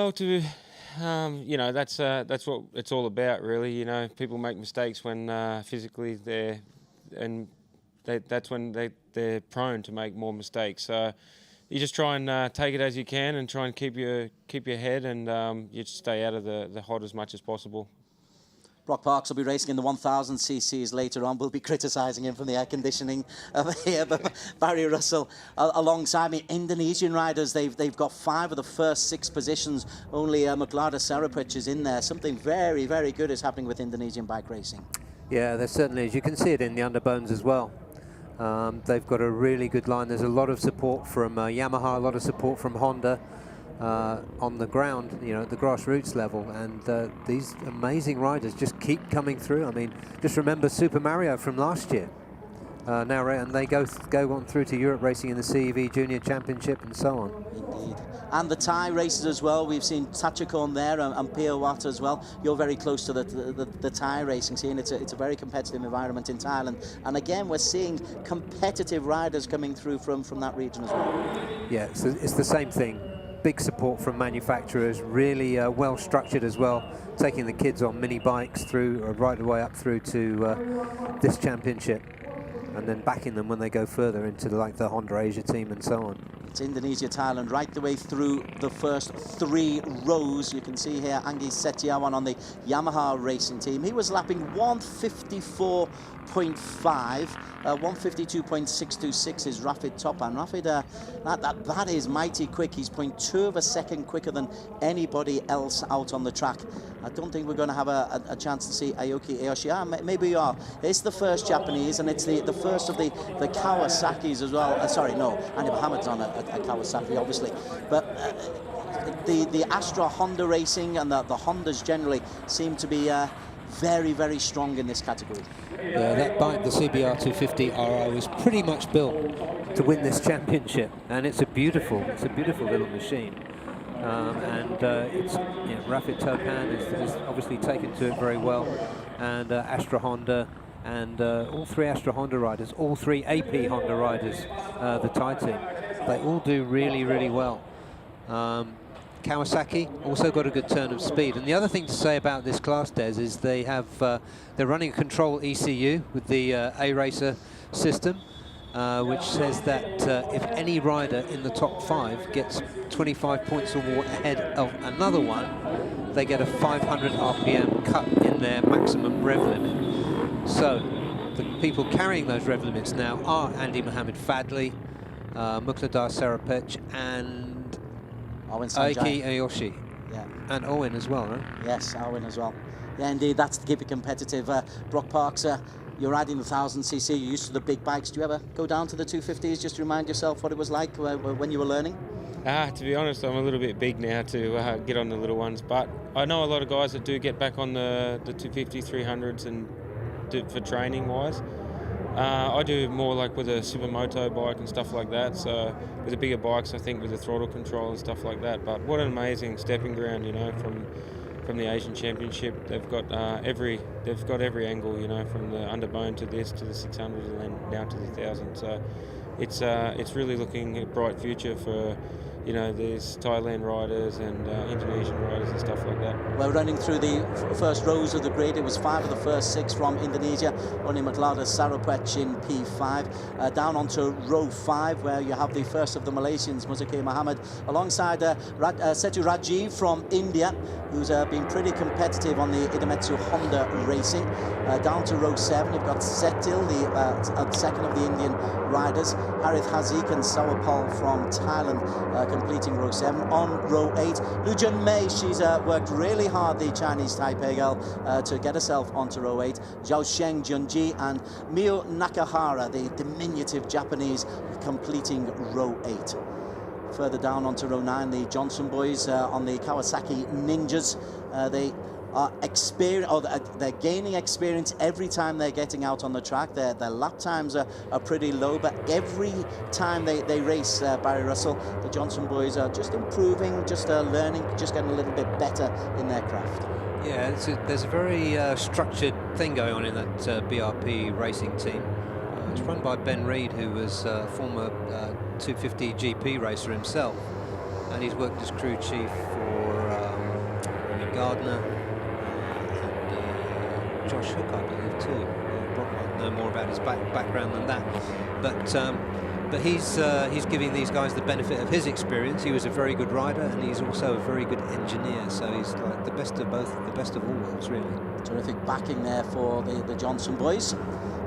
Well, you know, that's what it's all about, really. You know, people make mistakes when physically that's when they're prone to make more mistakes. So you just try and take it as you can, and try and keep your head, and you just stay out of the hot as much as possible. Brock Parks will be racing in the 1000 cc's later on. We'll be criticising him from the air conditioning over here. But Barry Russell, alongside me, Indonesian riders, they've got 5 of the first 6 positions. Only Muklada Sarapic is in there. Something very, very good is happening with Indonesian bike racing. Yeah, there certainly is. You can see it in the underbones as well. They've got a really good line. There's a lot of support from Yamaha, a lot of support from Honda. On the ground, you know, at the grassroots level, and these amazing riders just keep coming through. I mean, just remember Super Mario from last year. And they go on through to Europe racing in the CEV Junior Championship and so on. Indeed. And the Thai races as well. We've seen Tachikon there and Pia Watt as well. You're very close to the Thai racing scene. It's a very competitive environment in Thailand. And again, we're seeing competitive riders coming through from that region as well. Yeah, so it's the same thing. Big support from manufacturers, really well structured as well, taking the kids on mini bikes through, right the way up through to this championship, and then backing them when they go further into like the Honda Asia team and so on. It's Indonesia, Thailand, right the way through the first 3 rows. You can see here Anggi Setiawan on the Yamaha racing team. He was lapping 154.5, 152.626 is Rafid Topan. Rafid, that is mighty quick. He's 0.2 of a second quicker than anybody else out on the track. I don't think we're going to have a chance to see Aoki Aoshi. Maybe we are. It's the first Japanese, and it's the first of the Kawasaki's as well. Sorry, no, Andy Mohammed's on a Kawasaki, obviously. But the Astra Honda racing and the Hondas generally seem to be very, very strong in this category. Yeah, that bike, the CBR250 RO, is pretty much built to win this championship, and it's a beautiful little machine. It's, you know, Rafid Topan is obviously taken to it very well, and Astra Honda, and all 3 Astra Honda riders, all 3 AP Honda riders, the Thai team, they all do really, really well. Kawasaki also got a good turn of speed. And the other thing to say about this class, Des, is they're running a control ECU with the A-Racer system, which says that if any rider in the top 5 gets 25 points or more ahead of another one, they get a 500 RPM cut in their maximum rev limit. So the people carrying those rev limits now are Andy Mohamed Fadli, Muklada Sarapic, and Aoki Aoshi. Yeah. And Owen as well, right? Yes, Owen as well. Yeah, indeed, that's to keep it competitive. Brock Parks, you're riding the 1000 cc, you're used to the big bikes. Do you ever go down to the 250s just to remind yourself what it was like when you were learning? To be honest, I'm a little bit big now to get on the little ones, but I know a lot of guys that do get back on the 250, 300s and for training wise. I do more like with a supermoto bike and stuff like that, so with the bigger bikes, I think with the throttle control and stuff like that. But what an amazing stepping ground, you know, from the Asian Championship. They've got every angle, you know, from the underbone to this to the 600 and then now to the 1000. So it's really looking a bright future for, you know, there's Thailand riders and Indonesian riders and stuff like that. We're running through the first rows of the grid. It was 5 of the first 6 from Indonesia. Only Muklada Sarapic in P5. Down onto row 5, where you have the first of the Malaysians, Muzaki Mohammed, alongside Setu Rajiv from India, who's been pretty competitive on the Idemitsu Honda racing. Down to row 7, you've got Setil, the second of the Indian riders. Harith Hazik and Sawapal from Thailand completing row 7. On row 8, Lu Jun Mei, she's worked really hard, the Chinese Taipei girl, to get herself onto row 8. Zhao Sheng Junji and Mio Nakahara, the diminutive Japanese, completing row 8. Further down onto row 9, the Johnson boys on the Kawasaki Ninjas. They are they're gaining experience every time they're getting out on the track. Their lap times are pretty low, but every time they race, Barry Russell, the Johnson boys are just improving, just learning, just getting a little bit better in their craft. Yeah, there's a very structured thing going on in that BRP racing team. It's run by Ben Reed, who was a former 250 GP racer himself, and he's worked as crew chief for Gardner, and Josh Hook, I believe, too. Brock might know more about his background than that. But he's giving these guys the benefit of his experience. He was a very good rider, and he's also a very good engineer. So he's like the best of both, the best of all worlds, really. Terrific backing there for the Johnson boys.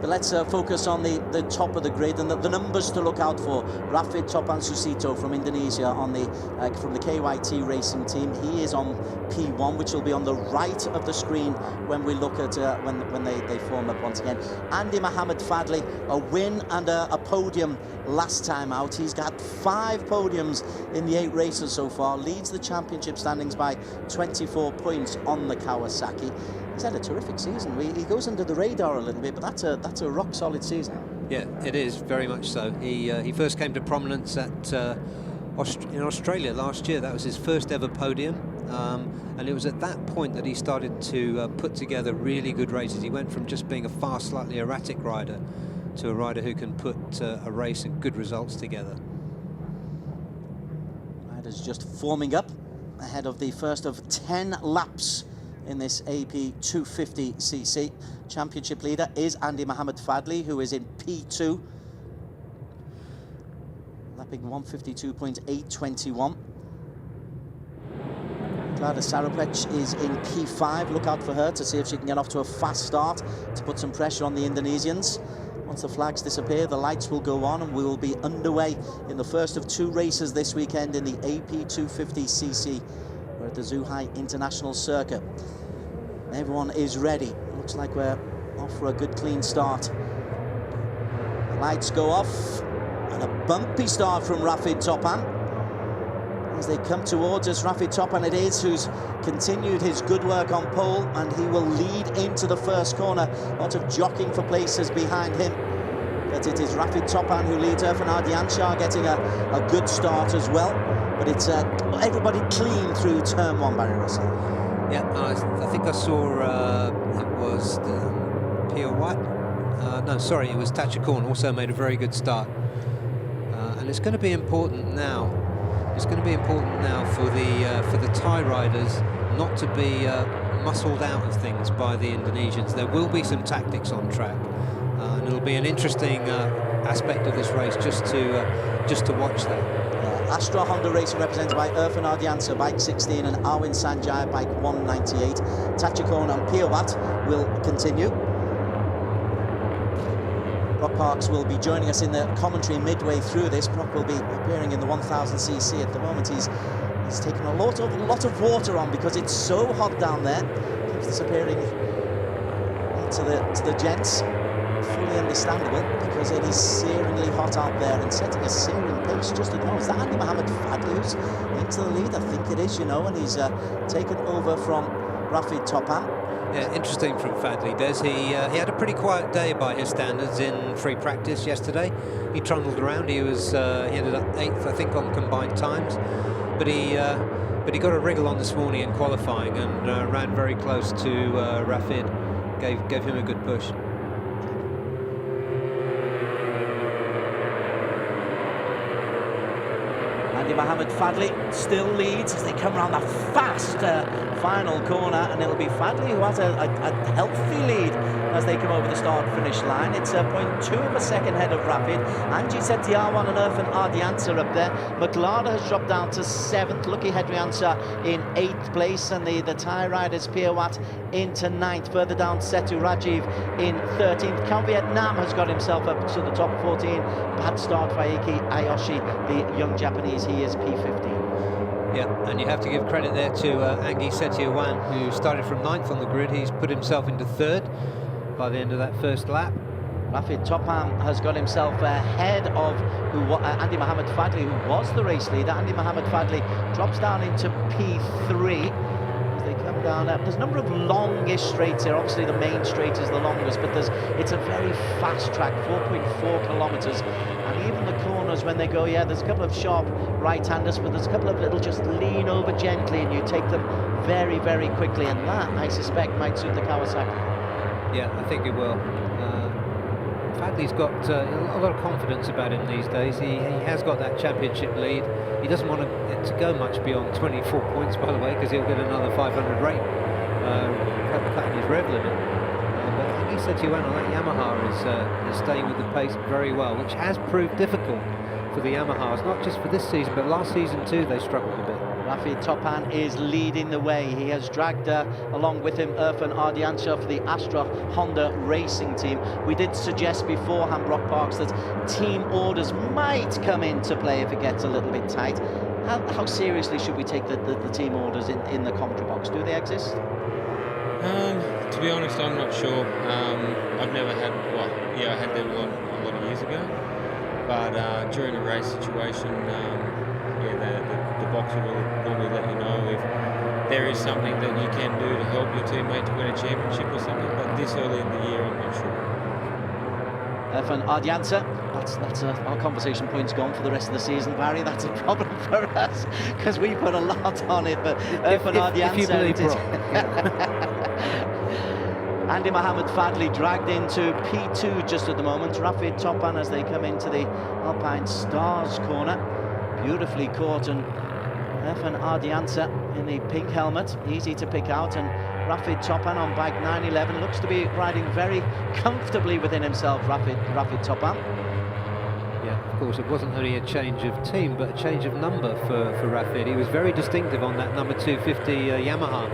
But let's focus on the top of the grid and the numbers to look out for. Rafid Topan Susito from Indonesia on the from the KYT racing team. He is on P1, which will be on the right of the screen when we look at when they form up once again. Andy Mohammed Fadli, a win and a podium last time out. He's got 5 podiums in the 8 races so far. Leads the championship standings by 24 points on the Kawasaki. He's had a terrific season. He goes under the radar a little bit, but that's a rock solid season. Yeah, it is very much so. He first came to prominence at in Australia last year. That was his first ever podium, and it was at that point that he started to put together really good races. He went from just being a fast, slightly erratic rider to a rider who can put a race and good results together. Riders just forming up ahead of the first of 10 laps in this AP250cc. Championship leader is Andy Mohammed Fadli, who is in P2, lapping 152.821. Clara Sarapec is in P5. Look out for her to see if she can get off to a fast start to put some pressure on the Indonesians. Once the flags disappear, the lights will go on, and we will be underway in the first of 2 races this weekend in the AP250cc. We're at the Zhuhai International Circuit. Everyone is ready. Looks like we're off for a good clean start. The lights go off, and a bumpy start from Rafid Topan. As they come towards us, Rafid Topan it is who's continued his good work on pole, and he will lead into the first corner. Lots of jockeying for places behind him. But it is Rafid Topan who leads. Irfan Ardianshah getting a good start as well. But it's everybody clean through turn 1, Barry Russell. Yeah, I think I saw it was Pio White. No, sorry, it was Tachakorn also made a very good start. And it's going to be important now. It's going to be important now for the Thai riders not to be muscled out of things by the Indonesians. There will be some tactics on track, and it'll be an interesting aspect of this race just to watch that. Astra Honda Racing represented by Irfan Ardianshah, bike 16, and Arwin Sanjaya, bike 198. Tachakorn and Piawat will continue. Brock Parks will be joining us in the commentary midway through this. Brock will be appearing in the 1000cc. At the moment he's taken a lot of water on because it's so hot down there. Keeps disappearing to the gents. Fully understandable because it is searingly hot out there and setting a searing pace just at the moment. Is that Andy Mohammed Fadli who's into the lead? I think it is, you know, and he's taken over from Rafid Topan. Yeah, interesting from Fadli, Des. He had a pretty quiet day by his standards in free practice yesterday. He trundled around. He ended up 8th, I think, on combined times. But he got a wriggle on this morning in qualifying and ran very close to Rafid. Gave him a good push. Andy Mohammed Fadli still leads as they come around that fast final corner, and it'll be Fadli who has a healthy lead as they come over the start-finish line. It's 0.2 of a second ahead of Rafid. Angie Setiawan and Irfan Ardianshah up there. McLaren has dropped down to 7th. Lucky Hedriansa in 8th place, and the Thai riders Piawat into 9th. Further down, Setu Rajiv in 13th. Count Vietnam has got himself up to the top 14. Bad start for Aiki Ayoshi, the young Japanese. He is P15. Yeah, and you have to give credit there to Anggi Setiawan, who started from 9th on the grid. He's put himself into 3rd by the end of that first lap. Rafid Topan has got himself ahead of Andy Mohammed Fadli, who was the race leader. Andy Mohammed Fadli drops down into P3 as they come down. There's a number of longish straights here. Obviously the main straight is the longest, but it's a very fast track, 4.4 kilometers. And even the corners when they go, yeah, there's a couple of sharp right-handers, but there's a couple of little just lean over gently and you take them very, very quickly. And that, I suspect, might suit the Kawasaki. Yeah, I think it will. Fadley's got a lot of confidence about him these days. He has got that championship lead. He doesn't want it to go much beyond 24 points, by the way, because he'll get another 500 rate, cutting his rev limit. But I think he said to you, that Yamaha is staying with the pace very well, which has proved difficult for the Yamahas, not just for this season, but last season too, they struggled a bit. Rafi Topan is leading the way. He has dragged along with him Irfan Ardiancha for the Astra Honda racing team. We did suggest beforehand, Brock Parks, that team orders might come into play if it gets a little bit tight. How seriously should we take the team orders in the commentary box? Do they exist? To be honest, I'm not sure. I've never had, I had them a lot of years ago, but during a race situation, the box will normally let you know if there is something that you can do to help your teammate to win a championship or something, but this early in the year, I'm not sure. Irfan Ardiancha, that's our conversation point's gone for the rest of the season, Barry. That's a problem for us, because we put a lot on it, but Irfan Ardiancha... If you believe Brock. Andy Mohamed Fadley dragged into P2 just at the moment. Rafi Topan as they come into the Alpine Stars corner. Beautifully caught, and Irfan Ardiancha in the pink helmet, easy to pick out, and Rafi Topan on bike 911 looks to be riding very comfortably within himself, Rafi Topan. Yeah, of course, it wasn't only a change of team, but a change of number for Rafi. He was very distinctive on that number 250 Yamaha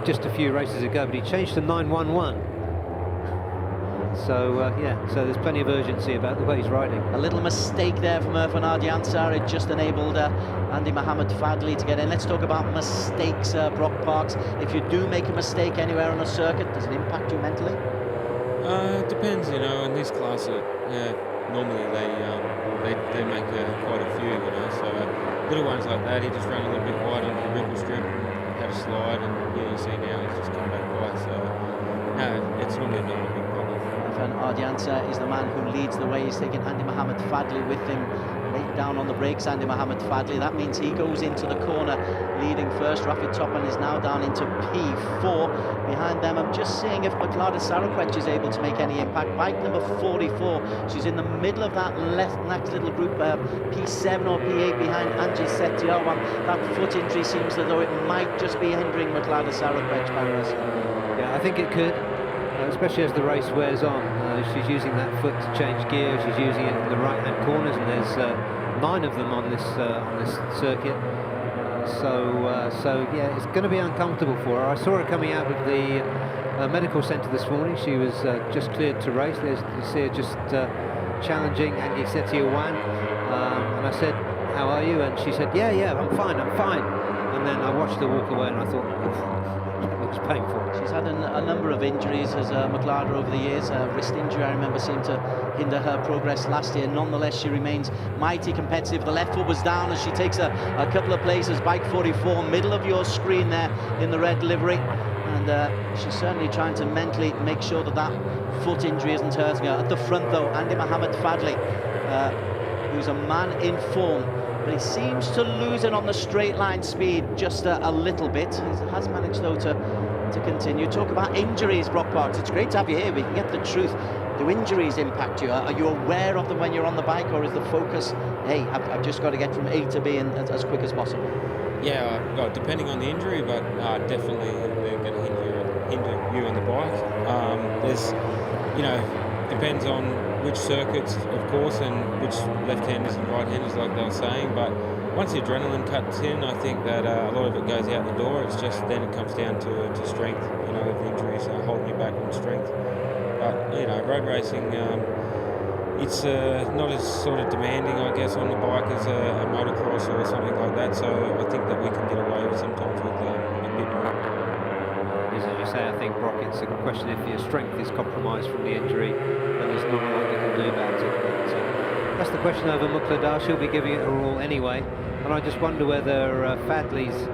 just a few races ago, but he changed to 911. So so there's plenty of urgency about the way he's riding. A little mistake there from Irfan Ardiancha. It just enabled Andy Mohamed Fadley to get in. Let's talk about mistakes, Brock Parks. If you do make a mistake anywhere on a circuit, does it impact you mentally? It depends, in this class, normally they make quite a few, so little ones like that, he just ran a little bit wide onto the ripple strip, had a slide, and you see now he's just come back by, so no, it's normally not a big problem. Irfan Ardiancha is the man who leads the way. He's taking Andy Mohamed Fadley with him. Right down on the brakes, Andy Mohamed Fadley. That means he goes into the corner leading first. Rafi Topan is now down into P4. Behind them, I'm just seeing if Maklada Sarakwech is able to make any impact. Bike number 44. She's in the middle of that next little group, P7 or P8 behind Angie Setiawan. That foot injury seems as though it might just be hindering Maklada Sarakwech, Paris. Yeah, I think it could. Especially as the race wears on. She's using that foot to change gear. She's using it in the right-hand corners, and there's 9 of them on this circuit. So yeah, it's going to be uncomfortable for her. I saw her coming out of the medical centre this morning. She was just cleared to race. You see her just challenging Angie Setiawan, and I said, "How are you?" And she said, "Yeah, I'm fine. And then I watched her walk away, and I thought, it looks painful. She's had a number of injuries as Maklada over the years. Wrist injury, I remember, seemed to hinder her progress last year. Nonetheless, she remains mighty competitive. The left foot was down as she takes a couple of places. Bike 44, middle of your screen there in the red livery. And she's certainly trying to mentally make sure that foot injury isn't hurting her. At the front, though, Andy Mohamed Fadley, who's a man in form. But he seems to lose it on the straight line speed just a little bit. He has managed, though, to continue. Talk about injuries, Brock Parks. It's great to have you here. We can get the truth. Do injuries impact you? Are you aware of them when you're on the bike, or is the focus, hey, I've just got to get from A to B as quick as possible? Yeah, well, depending on the injury, but definitely they're going to hinder you on the bike. There's, depends on which circuits, of course, and which left-handers and right-handers, like they were saying. But once the adrenaline cuts in, I think that a lot of it goes out the door. It's just then it comes down to strength. If injuries are holding you back on strength. But road racing, it's not as sort of demanding, I guess, on the bike as a motocross or something like that. So I think that we can get away with sometimes with a bit more. As you say, I think, Brock, it's a question if your strength is compromised from the injury, then there's not a lot you can do about it. But that's the question over Maklada. She'll be giving it her all anyway. And I just wonder whether Fadley's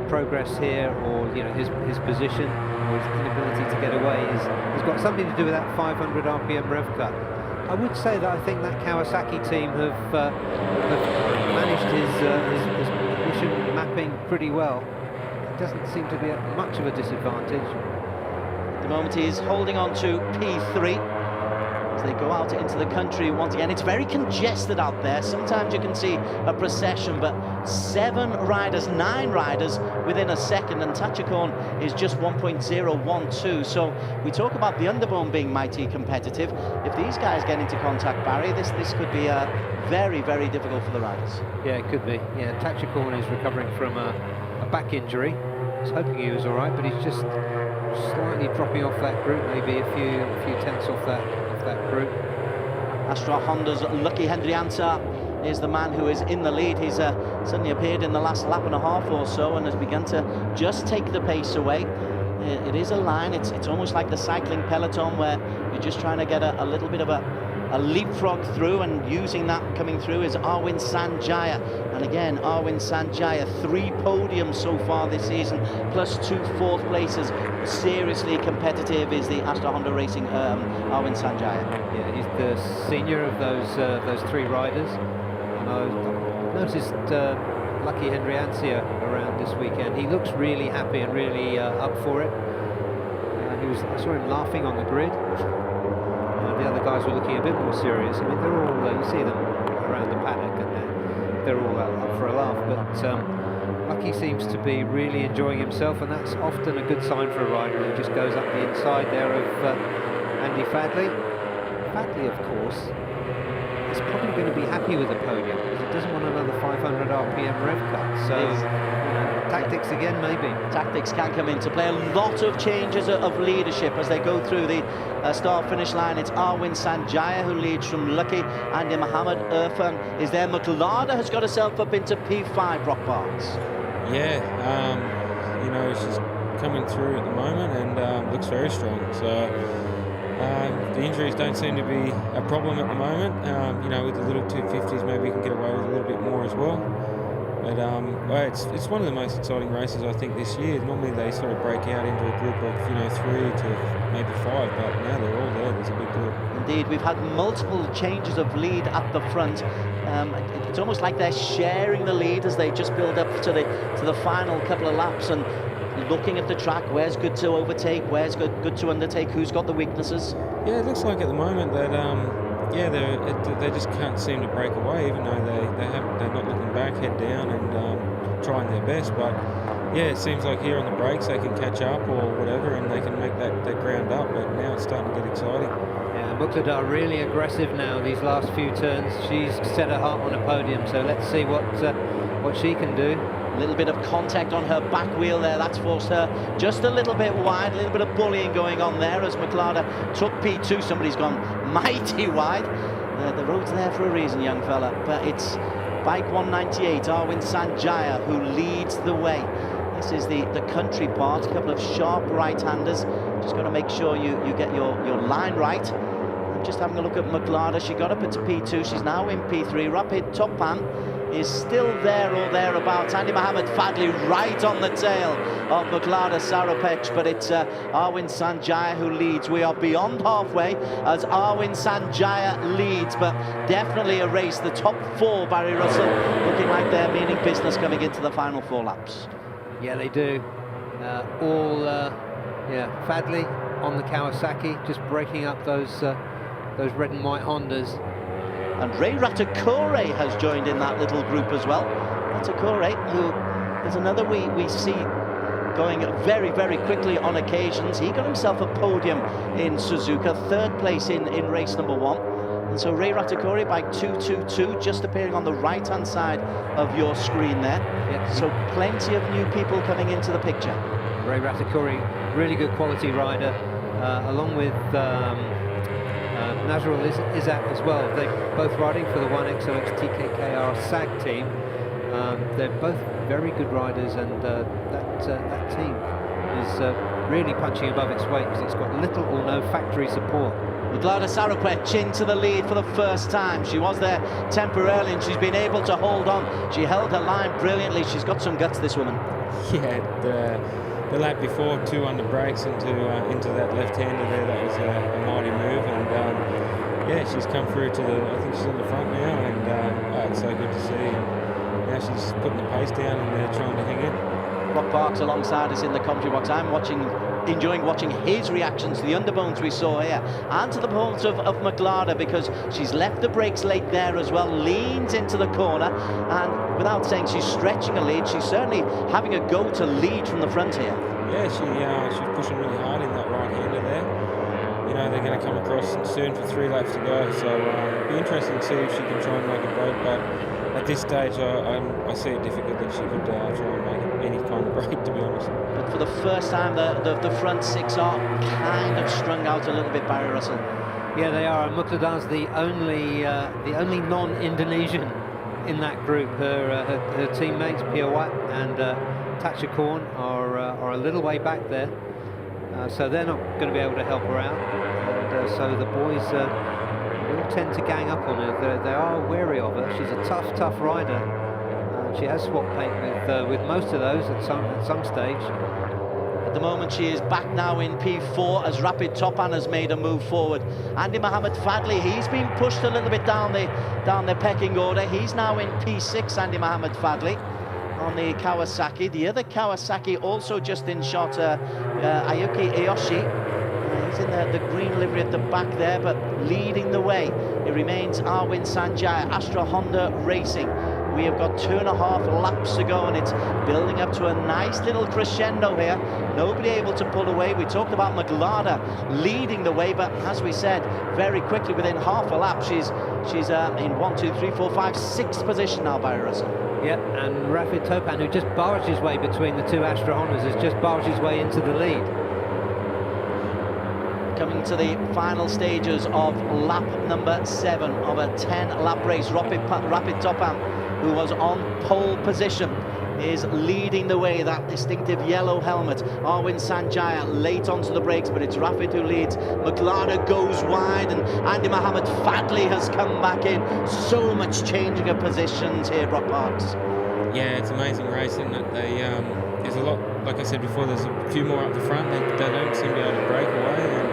progress here, or his position, or his inability to get away, has got something to do with that 500 RPM rev cut. I would say that I think that Kawasaki team have managed his mission mapping pretty well. It doesn't seem to be much of a disadvantage. At the moment he's holding on to P3. as they go out into the country once again. It's very congested out there. Sometimes you can see a procession, but 9 riders within a second, and Tachikon is just 1.012. So we talk about the underbone being mighty competitive. If these guys get into contact, Barry, this could be very, very difficult for the riders. Yeah, it could be. Yeah, Tachikon is recovering from a back injury. I was hoping he was all right, but he's just slightly dropping off that group, maybe a few tenths off that group. Astra Honda's Lucky Hendrianza is the man who is in the lead. He's suddenly appeared in the last lap and a half or so and has begun to just take the pace away. It is a line. It's almost like the cycling peloton where you're just trying to get a little bit of a leapfrog through, and using that coming through is Arvind Sanjaya. And again, Arvind Sanjaya, 3 podiums so far this season, plus 2 4th places. Seriously competitive is the Astra Honda Racing Arvind Sanjaya. Yeah, he's the senior of those 3 riders. And I've noticed Lucky Hendrianza around this weekend. He looks really happy and really up for it. I saw him laughing on the grid. The other guys were looking a bit more serious. I mean, they're all, you see them around the paddock, and they're all up for a laugh, but Lucky seems to be really enjoying himself, and that's often a good sign for a rider who just goes up the inside there of Andy Fadley. Fadley, of course, is probably going to be happy with the podium, because he doesn't want another 500 RPM rev cut, so tactics again, maybe. Tactics can come into play. A lot of changes of leadership as they go through the start-finish line. It's Arvind Sanjaya who leads from Lucky. Andy Mohammed Irfan is there. McLarda has got herself up into P5, Rock Parks. Yeah, you know, she's coming through at the moment and looks very strong. So the injuries don't seem to be a problem at the moment. You know, with the little 250s, maybe we can get away with a little bit more as well. But well, it's one of the most exciting races I think this year. Normally they sort of break out into a group of 3 to maybe 5, but now they're all there. There's a big group. Indeed, we've had multiple changes of lead at the front. It's almost like they're sharing the lead as they just build up to the final couple of laps and looking at the track. Where's good to overtake? Where's good to undertake? Who's got the weaknesses? Yeah, it looks like at the moment that yeah, they just can't seem to break away, even though they're not looking back, head down, and trying their best. But yeah, it seems like here on the brakes they can catch up or whatever, and they can make that ground up. But now it's starting to get exciting. Yeah, Muqtada really aggressive now these last few turns. She's set her heart on a podium, so let's see what she can do. A little bit of contact on her back wheel there, that's forced her just a little bit wide, a little bit of bullying going on there as McLarda took P2. Somebody's gone mighty wide. The road's there for a reason, young fella, but it's bike 198, Arvind Sanjaya, who leads the way. This is the country part, a couple of sharp right-handers. Just got to make sure you get your line right. I'm just having a look at McLarda. She got up into P2, she's now in P3. Rapid Topan is still there or thereabouts. Andy Mohammed Fadley right on the tail of McLarda Sarapech, but it's Arvind Sanjaya who leads. We are beyond halfway as Arvind Sanjaya leads, but definitely a race. The top 4, Barry Russell, looking like they're meaning business coming into the final 4 laps. Yeah, they do. Yeah, Fadley on the Kawasaki, just breaking up those red and white Hondas. And Ray Ratakore has joined in that little group as well. Ratakore, who is another we see going very, very quickly on occasions. He got himself a podium in Suzuka, 3rd place in race number 1. And so Ray Ratakore by 222, just appearing on the right-hand side of your screen there. Yep. So plenty of new people coming into the picture. Ray Ratakore, really good quality rider, along with Nazrul Izzat as well. They're both riding for the 1XOX TKKR SAG team. They're both very good riders, and that team is really punching above its weight because it's got little or no factory support. McLarda Sarapech into the lead for the first time. She was there temporarily and she's been able to hold on. She held her line brilliantly. She's got some guts, this woman. Yeah, the lap before, 2 under brakes into that left-hander there, that was a mighty move, and yeah, she's come through to I think she's on the front now, and it's so good to see. And now she's putting the pace down and they're trying to hang in. Rock Parks alongside us in the commentary box. I'm watching enjoying watching his reactions to the underbones we saw here, and to the performance of Maglada, because she's left the brakes late there as well, leans into the corner, and without saying she's stretching a lead, she's certainly having a go to lead from the front here. Yeah, she's pushing really hard in that right-hander there. You know, they're going to come across soon for 3 laps to go, so it'll be interesting to see if she can try and make a break, but at this stage I see it difficult that she could try and make any kind of break, to be honest. But for the first time, the front 6 are kind of strung out a little bit, Barry Russell. Yeah, they are. Muklada's the only non-Indonesian in that group. Her teammates Pia Wat and Tatcha Korn are a little way back there, so they're not going to be able to help her out. And so the boys will tend to gang up on her. They are wary of her. She's a tough rider. She has swapped paint with most of those at some stage. At the moment, she is back now in P4 as Rapid Topan has made a move forward. Andy Mohammed Fadli, he's been pushed a little bit down the pecking order. He's now in P6, Andy Mohammed Fadli, on the Kawasaki. The other Kawasaki also just in shot, Ayuki Ayoshi. He's in the green livery at the back there, but leading the way, it remains Arwin Sanjaya, Astra Honda Racing. We have got 2.5 laps to go, and it's building up to a nice little crescendo here. Nobody able to pull away. We talked about Maglada leading the way, but as we said, very quickly within half a lap, she's in 1, 2, 3, 4, 5, 6th position now, Barry Russell. Yep, and Rafid Topan, who just barged his way between the 2 Astra Hondas, has just barged his way into the lead. Coming to the final stages of lap number 7 of a 10-lap race, Rapid Topan, who was on pole position, is leading the way, that distinctive yellow helmet. Arwin Sanjaya late onto the brakes, but it's Rafid who leads. Maglada goes wide, and Andy Mohammed Fadli has come back in. So much changing of positions here, Brock Parks. Yeah, it's amazing racing. There's a lot, like I said before, there's a few more up the front. They don't seem to be able to break away, and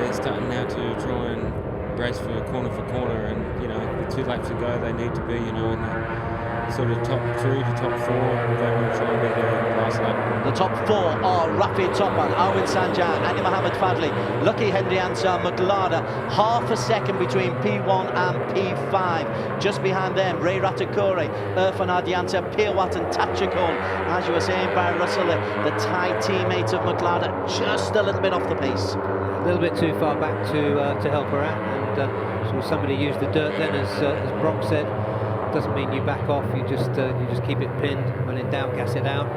they're starting now to try and race for corner, and you know, with 2 laps to go, they need to be, you know, in the sort of top 3 to top 4. They want to try and be there in the last lap. The top 4 are Rapid Topan, Arwin Sanjaya, Andy Mohammed Fadli, Lucky Hendriansa, Maglada, half a second between P1 and P5. Just behind them, Ray Ratakore, Irfan Ardianta, Piawat and Tatchakon. As you were saying, Barry Russell, the Thai teammate of Maglada, just a little bit off the pace. A little bit too far back to help her out, and so somebody used the dirt then, as Brock said. Doesn't mean you back off, you just keep it pinned. When in doubt, gas it out.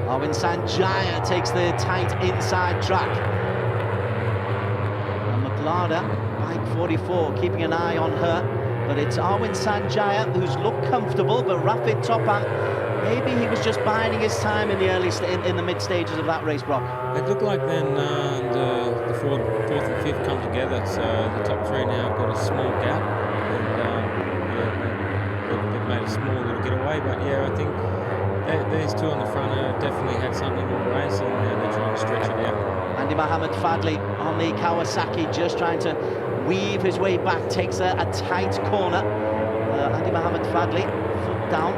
Arwin Sanjaya takes the tight inside track. And Maglada, bike 44, keeping an eye on her. But it's Arwin Sanjaya who's looked comfortable, but Rafid Topan, maybe he was just biding his time in the in the mid stages of that race, Brock. It looked like then the fourth and fifth come together, so the top 3 now have got a small gap, and they've made a small little getaway. But yeah, I think these 2 on the front definitely had something in the race, and they're trying to stretch it out. Andy Mohammed Fadli on the Kawasaki, just trying to weave his way back, takes a tight corner. Andy Mohammed Fadli, foot down.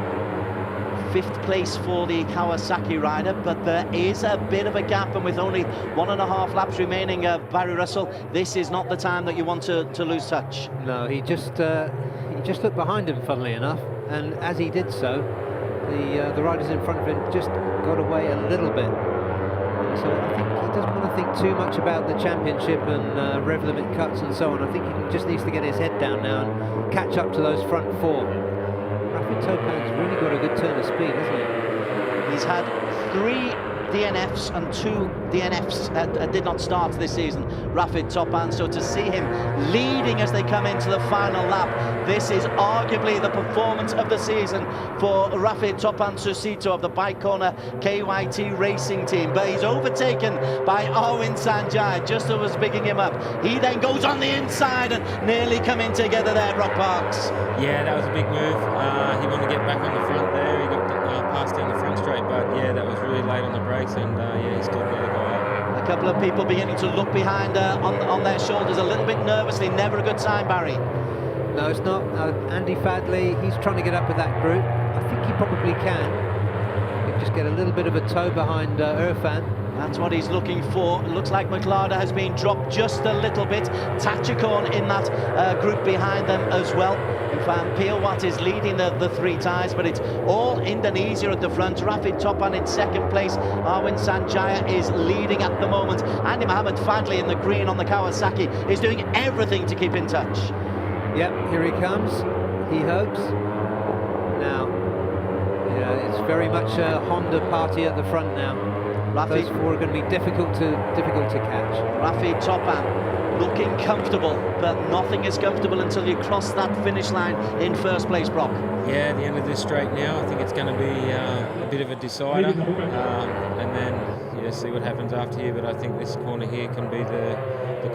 5th place for the Kawasaki rider, but there is a bit of a gap, and with only 1.5 laps remaining, Barry Russell, this is not the time that you want to lose touch. No, he just looked behind him, funnily enough, and as he did so, the riders in front of him just got away a little bit. So I think he doesn't want to think too much about the championship and rev limit cuts and so on. I think he just needs to get his head down now and catch up to those front 4. Rafid Topan's really got a good turn of speed, hasn't he? He's had 3 DNFs and 2 DNFs did not start this season, Rafid Topan. So to see him leading as they come into the final lap, this is arguably the performance of the season for Rafid Topan Susito of the Bike Corner KYT Racing Team. But he's overtaken by Arwin Sanjaya just as was bigging him up. He then goes on the inside and nearly coming together there, Brock Parks. Yeah, that was a big move. He wanted to get back on the front there. He got passed down the front straight, but yeah, that was really late on the brakes, and yeah, he still got to go out. A couple of people beginning to look behind on their shoulders a little bit nervously. Never a good sign, Barry. No, it's not. Andy Fadli, he's trying to get up with that group. I think he probably can. He just get a little bit of a toe behind Irfan. That's what he's looking for. Looks like McLaren has been dropped just a little bit. Tachikon in that group behind them as well. In fact, Piawat is leading the three ties, but it's all Indonesia at the front. Rafid Topan in second place. Arwin Sanjaya is leading at the moment. Andy Mohammed Fadli in the green on the Kawasaki is doing everything to keep in touch. Yep, here he comes. He hopes. Now, yeah, it's very much a Honda party at the front now. Those four are going to be difficult to catch. Rafid Topan looking comfortable, but nothing is comfortable until you cross that finish line in first place, Brock. Yeah, at the end of this straight now, I think it's going to be a bit of a decider, and then see what happens after here. But I think this corner here can be the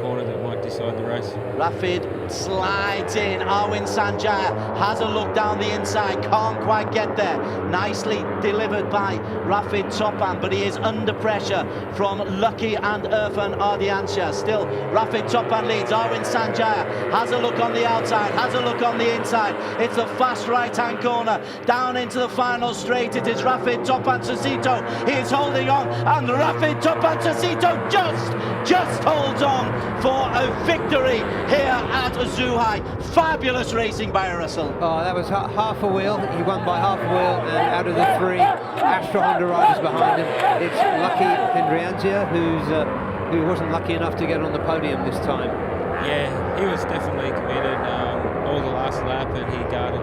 corner that might decide the race. Rafid slides in. Arwin Sanjaya has a look down the inside, can't quite get there. Nicely delivered by Rafid Topan, but he is under pressure from Lucky and Irfan Ardiansha. Still, Rafid Topan leads. Arwin Sanjaya has a look on the outside, has a look on the inside. It's the fast right-hand corner, down into the final straight. It is Rafid Topan Susito. He is holding on, and Rafid Topan Susito just holds on for a victory here at Zhuhai. Fabulous racing by Russell. Oh, that was half a wheel. He won by half a wheel, and out of the three Astra Honda riders behind him, it's Lucky Hendrianzia who wasn't lucky enough to get on the podium this time. Yeah, he was definitely committed all the last lap, and he guarded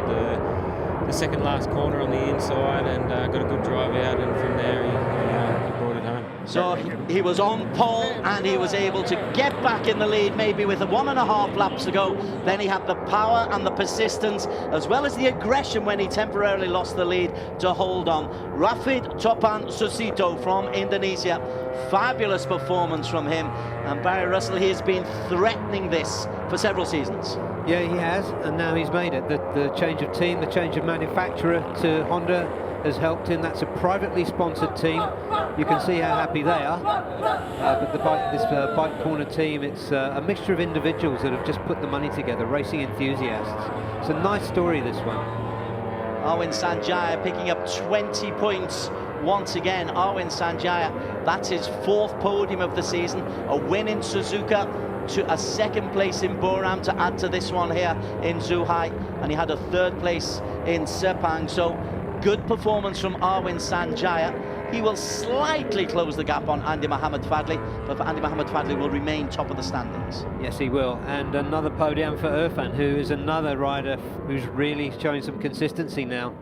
the second last corner on the inside and got a good drive out, and from there he brought it home. So he was on pole and he was able to get back in the lead, maybe with 1.5 laps to go. Then he had the power and the persistence, as well as the aggression when he temporarily lost the lead, to hold on. Rafid Topan Susito from Indonesia. Fabulous performance from him. And Barry Russell, he has been threatening this for several seasons. Yeah, he has, and now he's made it. The change of team, the change of manufacturer to Honda has helped him. That's a privately sponsored team. You can see how happy they are. But this bike corner team, it's a mixture of individuals that have just put the money together, racing enthusiasts. It's a nice story, this one. Arwin Sanjaya picking up 20 points once again. Arwin Sanjaya, that's his 4th podium of the season. A win in Suzuka, to a 2nd place in Boram to add to this one here in Zhuhai, and he had a 3rd place in Sepang. So good performance from Arwin Sanjaya. He will slightly close the gap on Andy Mohammed Fadli, but Andy Mohammed Fadli will remain top of the standings. Yes, he will. And another podium for Irfan, who is another rider who's really showing some consistency now.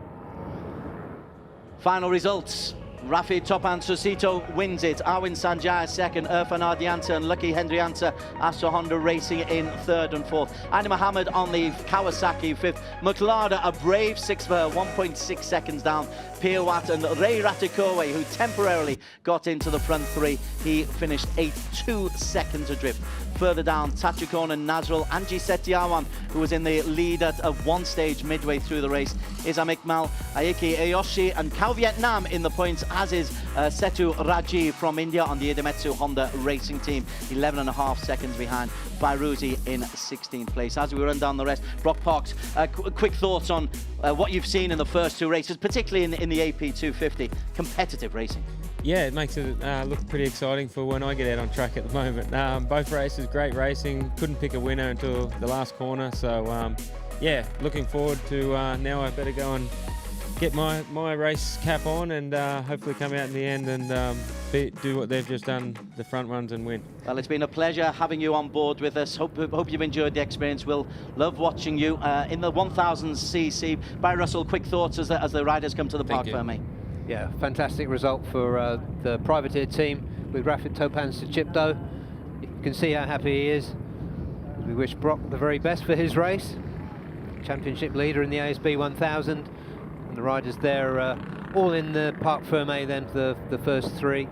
Final results. Rafid Topan Susito wins it. Arwin Sanjaya 2nd, Irfan Ardianta and Lucky Hendrianta Astra Honda Racing in 3rd and 4th. Andy Mohammed on the Kawasaki 5th. McLaren a brave 6th for her, 1.6 seconds down. Piawat and Ray Ratikowe, who temporarily got into the front 3, he finished 8th, 2 seconds adrift. Further down, Tachikon and Nazrul. Anji Setiawan, who was in the lead at one stage midway through the race, is Amikmal Aiki Ayoshi, and Kao Vietnam in the points, as is Setu Raji from India on the Idemitsu Honda Racing Team, 11.5 seconds behind. Bairuzi in 16th place. As we run down the rest, Brock Parks, quick thoughts on what you've seen in the first 2 races, particularly in the AP250, competitive racing. Yeah, it makes it look pretty exciting for when I get out on track at the moment. Both races, great racing. Couldn't pick a winner until the last corner. So, yeah, looking forward to now I better go and get my race cap on and hopefully come out in the end and do what they've just done, the front runs, and win. Well, it's been a pleasure having you on board with us. Hope you've enjoyed the experience. We'll love watching you in the 1000cc. Barry Russell, quick thoughts as the riders come to the park for me. Yeah, fantastic result for the privateer team with Rafid Topan Sucipto. You can see how happy he is. We wish Brock the very best for his race. Championship leader in the ASB 1000. And the riders there all in the Parc Fermé then for the first 3.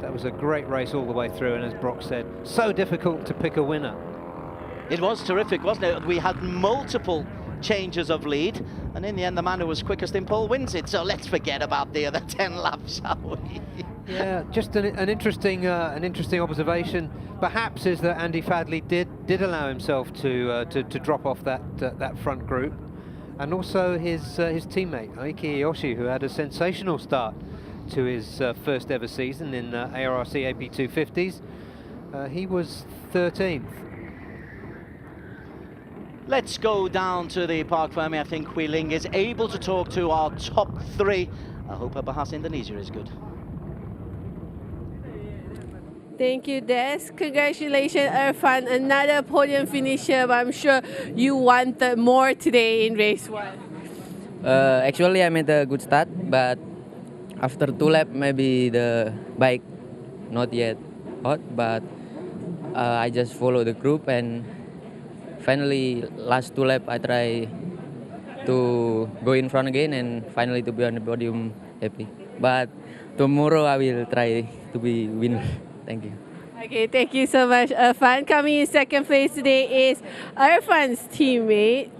That was a great race all the way through, and as Brock said, so difficult to pick a winner. It was terrific, wasn't it? We had multiple changes of lead, and in the end the man who was quickest in pole wins it. So let's forget about the other 10 laps, shall we? Yeah, just an interesting observation perhaps is that Andy Fadli did allow himself to drop off that front group, and also his teammate Aiki Ayoshi, who had a sensational start. to his first ever season in Arrc AP250s. He was 13th. Let's go down to the Park Fermi. I think Hui Ling is able to talk to our top three. I hope Bahas Indonesia is good. Thank you, Des. Congratulations, Irfan. Another podium finisher, but I'm sure you wanted more today in race 1. Actually, I made a good start, but after 2 laps, maybe the bike not yet hot, but I just follow the group, and finally, last 2 laps, I try to go in front again, and finally to be on the podium, happy. But tomorrow, I will try to be winner. Thank you. Okay, thank you so much, Irfan. Coming in second place today is Irfan's teammate,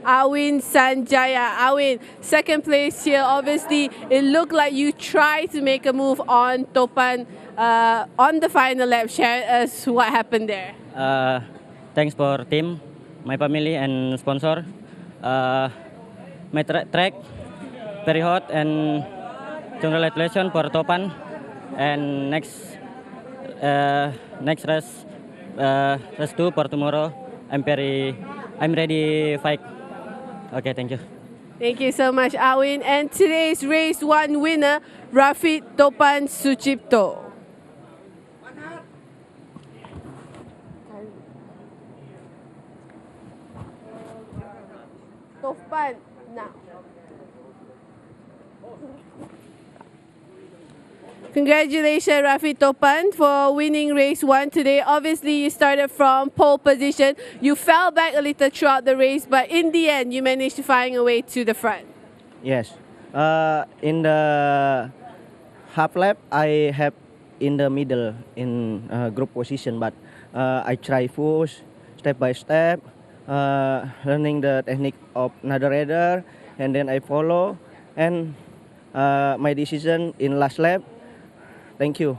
Awin Sanjaya. Awin, second place here. Obviously, it looked like you tried to make a move on Topan on the final lap. Share us what happened there. Thanks for team, my family and sponsor. My track very hot, and congratulations for Topan. And next race, race 2 for tomorrow. I'm ready fight. Okay, thank you. Thank you so much, Awin. And today's race 1 winner, Rafid Topan Sucipto. Topan, now. Congratulations, Rafid Topan, for winning race 1 today. Obviously, you started from pole position. You fell back a little throughout the race, but in the end, you managed to find a way to the front. Yes. In the half lap, I have in the middle in group position, but I try push step by step, learning the technique of another rider, and then I follow. And my decision in last lap. Thank you.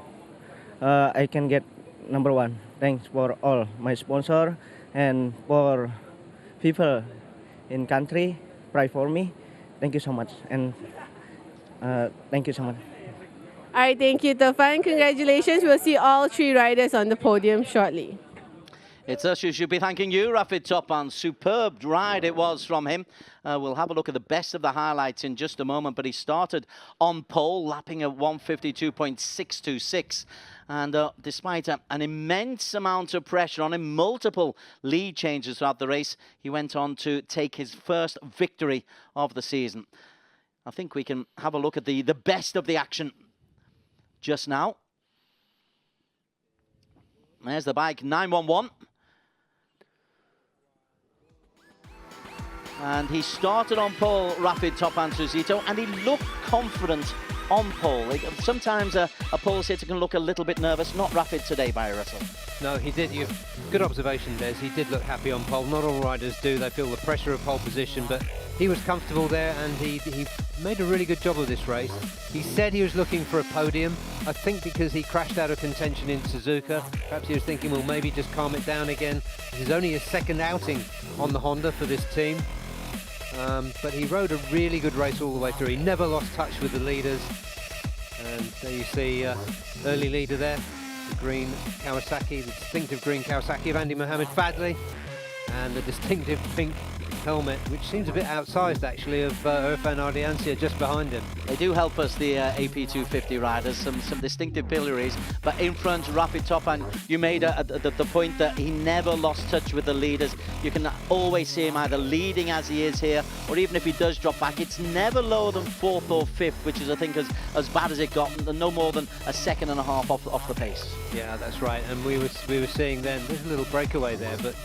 I can get number 1. Thanks for all my sponsor and for people in country. Pray for me. Thank you so much. And thank you so much. All right, thank you, Topan. Congratulations. We'll see all 3 riders on the podium shortly. It's us who should be thanking you, Rafid Topan. Superb ride it was from him. We'll have a look at the best of the highlights in just a moment, but he started on pole, lapping at 152.626. And despite an immense amount of pressure on him, multiple lead changes throughout the race, he went on to take his first victory of the season. I think we can have a look at the best of the action just now. There's the bike, 911. And he started on pole, Rafid Topan Sucipto, and he looked confident on pole. Sometimes a pole sitter can look a little bit nervous. Not Rafid today, by Russell. No, he did. Good observation, Des. He did look happy on pole. Not all riders do. They feel the pressure of pole position, but he was comfortable there, and he made a really good job of this race. He said he was looking for a podium. I think because he crashed out of contention in Suzuka. Perhaps he was thinking, well, maybe just calm it down again. This is only his second outing on the Honda for this team. But he rode a really good race all the way through. He never lost touch with the leaders. And there you see early leader there, the green Kawasaki, the distinctive green Kawasaki of Andy Mohammed Fadli, and the distinctive pink helmet, which seems a bit outsized actually, of Irfan Ardiancia just behind him. They do help us, the AP250 riders, some distinctive pillories, but in front, Rafid Topan, you made the point that he never lost touch with the leaders. You can always see him either leading as he is here, or even if he does drop back, it's never lower than 4th or 5th, which is, I think, as bad as it got, no more than a second and a half off the pace. Yeah, that's right, and we were seeing then, there's a little breakaway there, but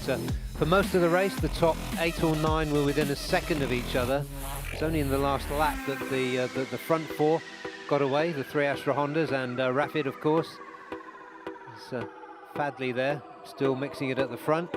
for most of the race, the top 8 or 9 were within a second of each other. It's only in the last lap that the front 4 got away, the 3 Astra Hondas and Rafid, of course. It's Fadli there, still mixing it at the front.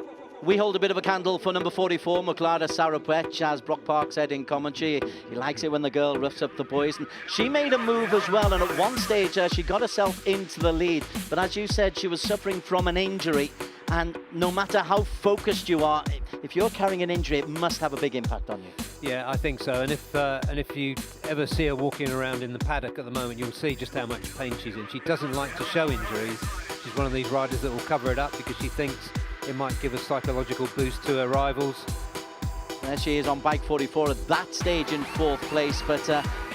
We hold a bit of a candle for number 44, Muklada Sarapwech, as Brock Park said in commentary. He likes it when the girl roughs up the boys. And she made a move as well, and at one stage she got herself into the lead. But as you said, she was suffering from an injury. and no matter how focused you are, if you're carrying an injury, it must have a big impact on you. Yeah, I think so. And if you ever see her walking around in the paddock at the moment, you'll see just how much pain she's in. She doesn't like to show injuries. She's one of these riders that will cover it up because she thinks it might give a psychological boost to her rivals. There she is on bike 44 at that stage in 4th place, but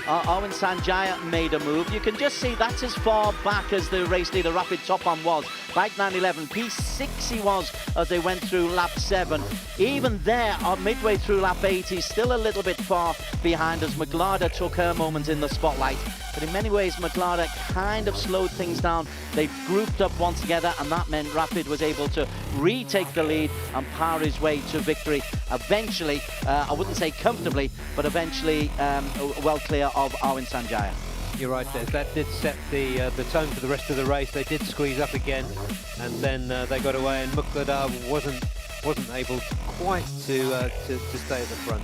Arwin Sanjaya made a move. You can just see that's as far back as the race leader Rapid Topan was. Bike 911, P6 he was as they went through lap 7. Even there, midway through lap 8, he's still a little bit far behind as McLarder took her moment in the spotlight. But in many ways, McLarder kind of slowed things down. They grouped up once together, and that meant Rapid was able to retake the lead and power his way to victory. Eventually, I wouldn't say comfortably, but eventually well clear of Arwin Sanjaya. You're right, Des. That did set the tone for the rest of the race. They did squeeze up again, and then they got away, and McLarder wasn't able quite to stay at the front.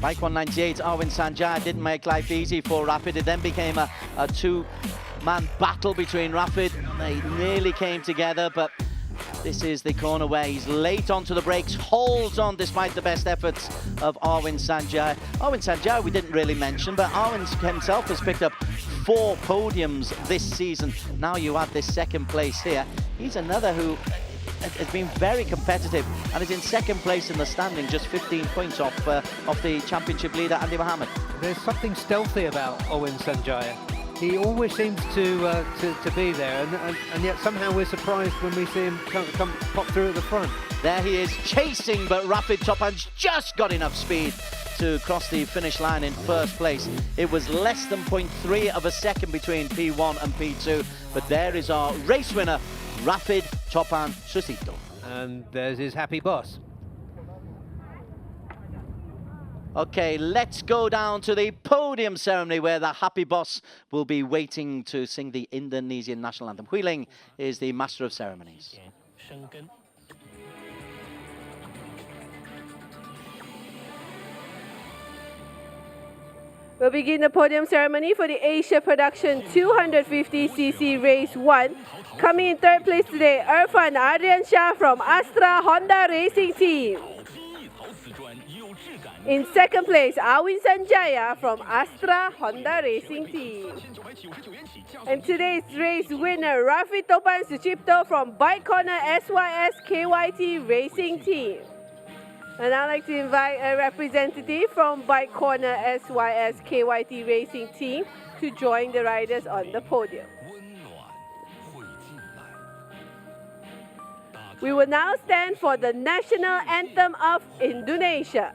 Bike 198, Arwin Sanjaya didn't make life easy for Rapid. It then became a two-man battle between Rapid. They nearly came together, but this is the corner where he's late onto the brakes, holds on despite the best efforts of Arwin Sanjaya. Arwin Sanjaya we didn't really mention, but Arwin himself has picked up 4 podiums this season. Now you add this 2nd place here. He's another who has been very competitive and is in 2nd place in the standing, just 15 points off the championship leader Andy Mohammed. There's something stealthy about Arwin Sanjaya. He always seems to be there, and yet somehow we're surprised when we see him come pop through at the front. There he is chasing, but Rapid Topan's just got enough speed to cross the finish line in 1st place. It was less than 0.3 of a second between P1 and P2, but there is our race winner, Rapid Topan Susito. And there's his happy boss. Okay, let's go down to the podium ceremony where the happy boss will be waiting to sing the Indonesian national anthem. Hui Ling is the master of ceremonies. We'll begin the podium ceremony for the Asia Production 250cc Race 1. Coming in 3rd place today, Irfan Adriansyah from Astra Honda Racing Team. In 2nd place, Arwin Sanjaya from Astra Honda Racing Team. And today's race winner, Rafi Topan Sucipto from Bike Corner SYS KYT Racing Team. And I'd like to invite a representative from Bike Corner SYS KYT Racing Team to join the riders on the podium. We will now stand for the national anthem of Indonesia.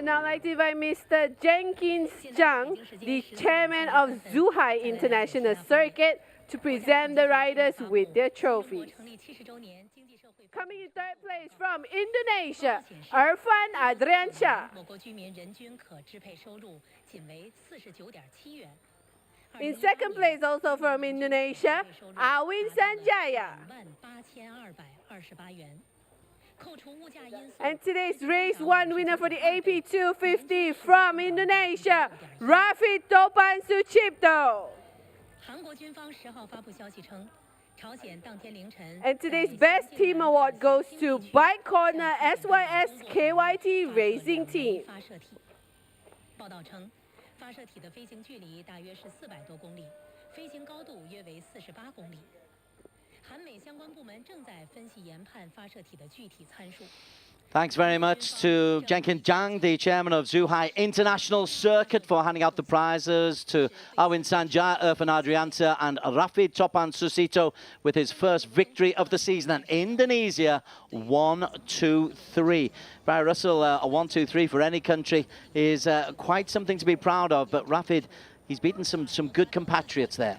We'd now like to invite Mr. Jenkins Zhang, the chairman of Zhuhai International Circuit, to present the riders with their trophies. Coming in 3rd place from Indonesia, Irfan Adriansyah. In 2nd place, also from Indonesia, Arwin Sanjaya. And today's race 1 winner for the AP250 from Indonesia, Rafi Topan Sucipto. And today's best team award goes to Bike Corner SYS KYT Racing Team. 报道称，发射体的飞行距离大约是400多公里，飞行高度约为48公里。韩美相关部门正在分析研判发射体的具体参数。 Thanks very much to Jenkin Jiang, the chairman of Zhuhai International Circuit, for handing out the prizes, to Awin Sanjaya, Irfan Adrianta and Rafi Topan Susito with his first victory of the season. And Indonesia, 1-2-3. Barry Russell, a 1-2-3 for any country is quite something to be proud of. But Rafi, he's beaten some good compatriots there.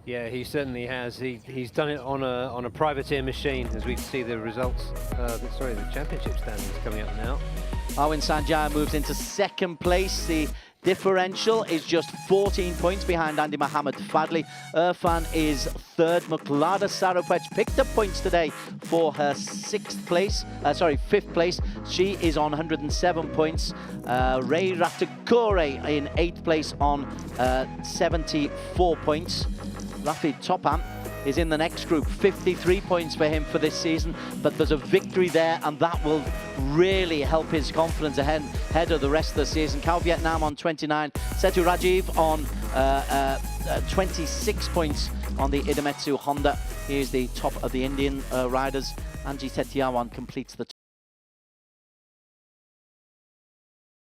Yeah, he certainly has. He's done it on a privateer machine, as we see the results. The championship standings coming up now. Awin Sanjaya moves into second place. The differential is just 14 points behind Andy Mohammed Fadli. Irfan is third. Muklada Saropech picked up points today for her fifth place. She is on 107 points. Ray Ratakore in 8th place on 74 points. Rafi Topan is in the next group, 53 points for him for this season, but there's a victory there and that will really help his confidence ahead of the rest of the season. Cal Vietnam on 29, Setu Rajiv on 26 points on the Idemitsu Honda. He is the top of the Indian riders. Anji Setiawan completes the